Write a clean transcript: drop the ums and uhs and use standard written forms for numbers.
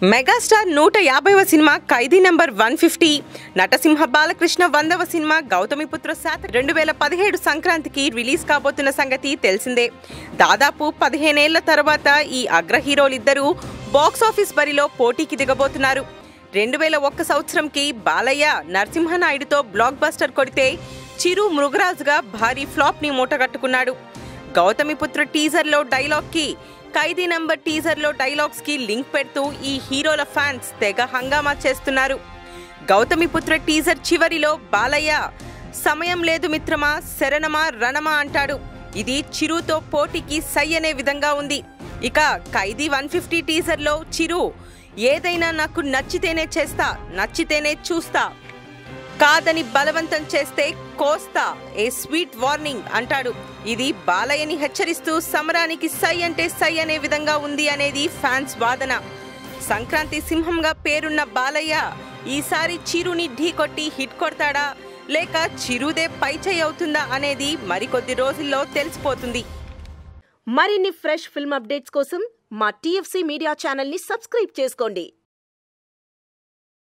Megastar 150వ cinema ఖైదీ number 150, నటసింహ Balakrishna 100వ cinema Gautamiputra శాత 2017 సంక్రాంతికి release కాబోతున్న సంగతి తెలిసిందే. దాదాపు 15 ఏళ్ల తర్వాత ఈ అగ్ర హీరోలిద్దరూ బాక్సాఫీస్ బరిలో పోటీకి దిగబోతున్నారు. 2001 సంవత్సరంకి బాలయ్య నరసింహనాయుడుతో బ్లాక్ బస్టర్ కొడితే చిరు మృగరాజుగా భారీ ఫ్లాప్ ని మూటగట్టుకున్నాడు. గౌతమిపుత్ర టీజర్లో డైలాగ్కి, ఖైదీ నంబర్ టీజర్లో డైలాగ్స్ కి లింక్ పెడుతూ ఈ హీరోల ఫ్యాన్స్ తెగ హంగామా చేస్తున్నారు. గౌతమిపుత్ర టీజర్ చివరిలో బాలయ్య సమయం లేదు మిత్రమా, శరణమా రణమా అంటాడు. ఇది చిరుతో పోటీకి సై అనే విధంగా ఉంది. ఇక ఖైదీ 150 టీజర్లో చిరు ఏదైనా నాకు నచ్చితేనే చేస్తా, నచ్చితేనే చూస్తా, కాదని బలవంతం చేస్తే కోస్తా, ఏ స్వీట్ వార్నింగ్ అంటాడు. ఇది బాలయ్యని హెచ్చరిస్తూ సమరానికి సై అంటే సై అనే విధంగా ఉంది అనేది ఫ్యాన్స్ వాదన. సంక్రాంతి సింహంగా పేరున్న బాలయ్య ఈసారి చిరుని ఢీకొట్టి హిట్ కొడతాడా, లేక చిరుదే పైచేయి అవుతుందా అనేది మరికొద్ది రోజుల్లో తెలిసిపోతుంది. మరిన్ని ఫ్రెష్ ఫిల్మ్ అప్డేట్స్ కోసం మా TFC మీడియా ఛానల్ ని సబ్స్క్రైబ్ చేసుకోండి.